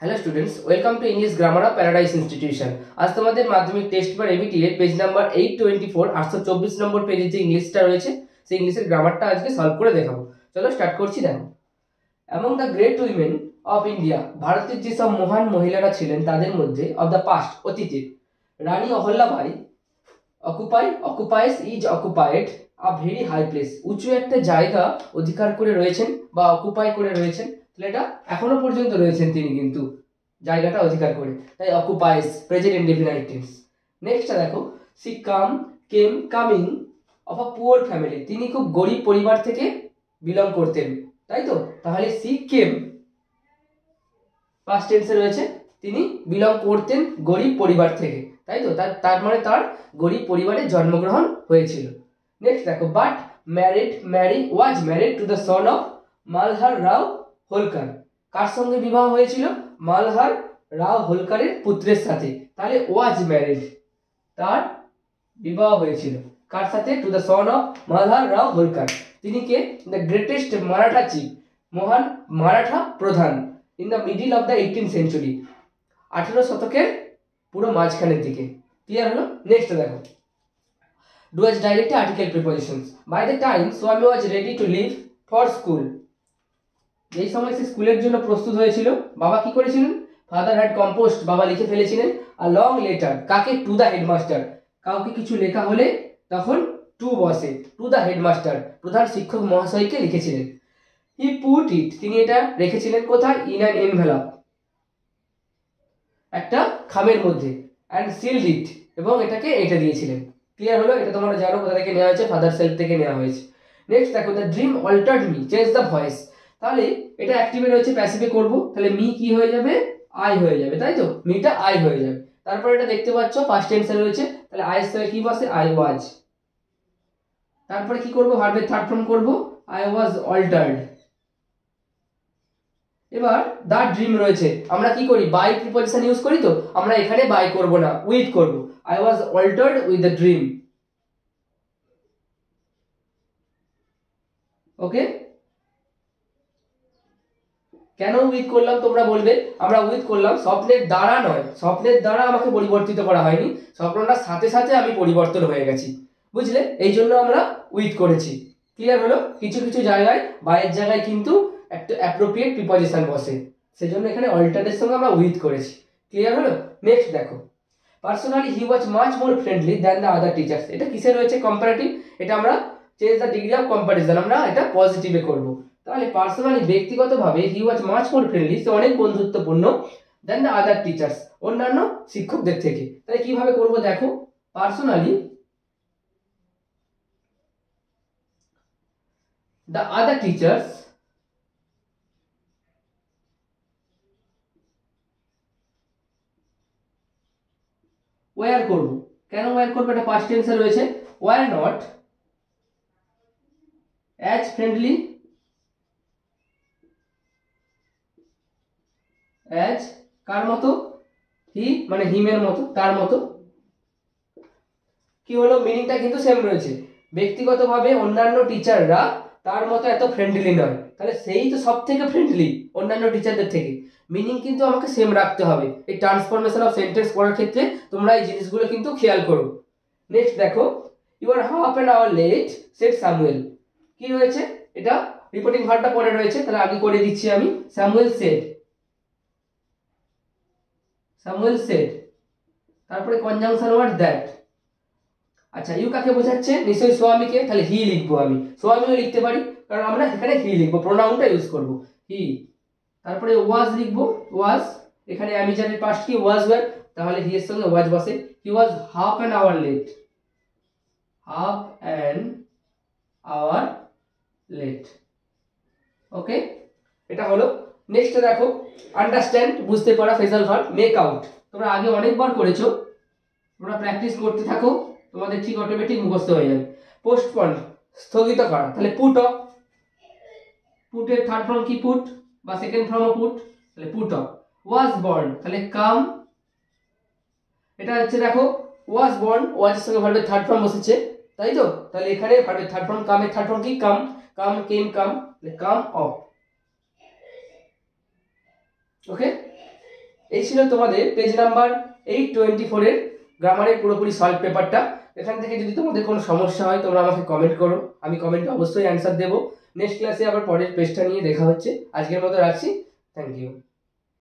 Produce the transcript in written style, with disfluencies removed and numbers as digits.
Hello students, welcome to English grammar of Paradise Institution. आज तुम्हारे माध्यमिक टेस्ट पर एबीटी এর পেজ নাম্বার 824 824 নম্বর পেজে যে ইংলিশটা রয়েছে সেই ইংলিশের গ্রামারটা আজকে সলভ করে দেখাবো। চলো স্টার্ট করছি। দেখো, among the great women of India, ভারতের যে সব মহান মহিলারা ছিলেন তাদের মধ্যে অফ দ্য পাস্ট, অতীতে, Rani Ahilyabai occupied a very high place, উঁচু একটা জায়গা অধিকার করে রয়েছেন বা অকুপাই করে রয়েছেন। তাহলে এটা এখনো পর্যন্ত রয়েছেন তিনি, কিন্তু জায়গাটা অধিকার করে, তাই অকুপাইজ প্রেজেন্ট ইনডেফিনাইট টেন্স। নেক্সটটা দেখো, she coming of a poor family, তিনি খুব গরিব পরিবার থেকে বিলং করতেন, তাই তো। তাহলে সি কেম পাস্ট টেন্সে রয়েছে, তিনি বিলং করতেন গরিব পরিবার থেকে, তাই তো। তার মানে তার গরিব পরিবারে জন্মগ্রহণ হয়েছিল। নেক্সট দেখো, but was married to the son of Malhar Rao Holkar, কার সঙ্গে বিবাহ হয়েছিল? মালহার রাও হোলকারের পুত্রের সাথে। তাহলে ওয়াজ ম্যারিড, তার বিবাহ হয়েছিল কার সাথে? To the son of Malhar Rao Holkar. তিনি কে? দ্য গ্রেটেস্ট মারাঠা চিফ, মহান মারাঠা প্রধান, in the middle of the 18th century, 18 শতকের পুরো মাঝখানের দিকে। ক্লিয়ার হলো? নেক্সট দেখো, ডুয়াজ direct article prepositions. By the time Swami was ready to leave for school, যেই সময় সে স্কুলের জন্য প্রস্তুত হয়েছিল, বাবা কি করেছিলেন? ফাদার হ্যাড কম্পোস্ট, বাবা লিখে ফেলেছিলেন আ লং লেটার, কাকে? To the headmaster. কাউকে কিছু লেখা হলে তখন টু বসে, টু দ্য হেডমাস্টার, প্রধান শিক্ষক মহাশয়কে লিখেছিলেন। হি পুট ইট, তিনি এটা রেখেছিলেন কোথায়? ইন অ্যান এনভেলপ, একটা খামের মধ্যে, অ্যান্ড সিলড ইট, এবং এটাকে এটা দিয়েছিলেন। ক্লিয়ার হলো? এটা তোমরা জানো কোথা থেকে নেওয়া হয়েছে, ফাদার সেলফ থেকে নেওয়া হয়েছে। নেক্সট দেখো, the dream altered me, change the voice. তাহলে এটা অ্যাক্টিভে রয়েছে, প্যাসিভে করব, তাহলে মি কি হয়ে যাবে? আই হয়ে যাবে, তাই তো। মিটা আই হয়ে যাবে। তারপর এটা দেখতে পাচ্ছ পাস্ট টেন্সে রয়েছে, তাহলে আই এর সঙ্গে কি বসে? I was. তারপরে কি করব? ভার্বের থার্ড ফর্ম করব, আই ওয়াজ অল্টার্ড। এবার দা ড্রিম রয়েছে, আমরা কি করি? বাই প্রিপজিশন ইউজ করি, তো আমরা এখানে বাই করব না, উইথ করব। I was altered with the dream. Okay, কেন উইথ করলাম তোমরা বলবে? আমরা উইথ করলাম স্বপ্নের দ্বারা নয়, স্বপ্নের দ্বারা আমাকে পরিবর্তিত করা হয়নি, স্বপ্নটার সাথে সাথে আমি পরিবর্তন হয়ে গেছি, বুঝলে? এই জন্য আমরা উইথ করেছি। ক্লিয়ার হলো? কিছু কিছু জায়গায় বাইয়ের জায়গায় কিন্তু একটা অ্যাপ্রোপ্রিয়েট প্রিপজিশন বসে, সেজন্য এখানে অল্টারের সঙ্গে আমরা উইথ করেছি। ক্লিয়ার হলো? নেক্সট দেখো, personally he was much more friendly than the other teachers. এটা কিসে রয়েছে? কম্পারেটিভ। এটা আমরা change the degree of comparison, আমরা এটা পজিটিভে করব। তাহলে পার্সোনালি, ব্যক্তিগতভাবে, হি ওয়াজ মাচ মোর ফ্রেন্ডলি, সে অনেক বন্ধুত্বপূর্ণ, দেন দ্য আদার টিচার্স, অন্যান্য শিক্ষকদের থেকে। তাহলে কিভাবে করব দেখো, personally the other teachers were করব। কেন ওয়ার করব? এটা পাস্ট টেন্সে রয়েছে, were not as friendly as, কার মতো? হি মানে হিমের মতো, তার মতো। কি হলো? মিনিংটা কিন্তু সেম রয়েছে, ব্যক্তিগতভাবে অন্যান্য টিচাররা তার মতো এত ফ্রেন্ডলি নয়, তাহলে সেই তো সব থেকে ফ্রেন্ডলি অন্যান্য টিচারদের থেকে। মিনিং কিন্তু আমাকে সেম রাখতে হবে। এই ট্রান্সফরমেশন অফ সেন্টেন্স করার ক্ষেত্রে তোমরা এই জিনিসগুলো কিন্তু খেয়াল করো। নেক্সট দেখো, you are half an hour late said Samuel. কি রয়েছে? এটা রিপোর্টিং ভার্বটা পরে রয়েছে, তাহলে আগে করে দিচ্ছি আমি। স্যামুয়েল সেড, স্যামুয়েল সেড, তারপরে কনজাংশন ওয়ার্ড দ্যাট। আচ্ছা, ইউ কাকে বোঝাচ্ছে? নিশ্চয়ই স্বামীকে, তাহলে হি লিখবো আমি। স্বামীও লিখতে পারি, কারণ আমরা এখানে হি লিখবো, প্রোনাউনটা ইউজ করব হি। তারপরে ওয়াজ লিখবো, ওয়াজ, এখানে আমি জানি পাস্ট কি? ওয়াজ ওয়ার, তাহলে হি এর সঙ্গে ওয়াজ বসে। He was half an hour late, half an hour late. Okay, এটা হলো। নেক্সট দেখো, আন্ডারস্ট্যান্ড, বুঝতে পারা, ফ্রেজাল ভার্ব। মেক আউট, তোমরা আগে অনেকবার করেছো, তোমরা প্র্যাকটিস করতে থাকো, তোমাদের ঠিক অটোমেটিক মুখস্থ হয়ে যাবে। পোস্টপন, স্থগিত করা, তাহলে পুট অফ। পুটের থার্ড ফর্ম কি? পুট, বা সেকেন্ড ফর্ম পুট, তাহলে পুট অফ। ওয়াজ বর্ন, তাহলে কাম, এটা হচ্ছে দেখো ওয়াজ বর্ন, ওয়াজ এর সঙ্গে ভার্বের থার্ড ফর্ম বসেছে, তাই তো। তাহলে এখানে ভার্বের থার্ড ফর্ম, কামের থার্ড ফর্ম কি? কাম, কাম কেম কাম, তাহলে কাম অফ। ওকে, এই ছিল তোমাদের পেজ নাম্বার 824 এর গ্রামারের পুরোপুরি সলভ পেপারটা। এখান থেকে যদি তোমাদের কোনো সমস্যা হয় তোমরা আমাকে কমেন্ট করো, আমি কমেন্টে অবশ্যই অ্যান্সার দেবো। নেক্সট ক্লাসে আবার পরের পেজটা নিয়ে দেখা হচ্ছে। আজকের মতো রাখছি। Thank you.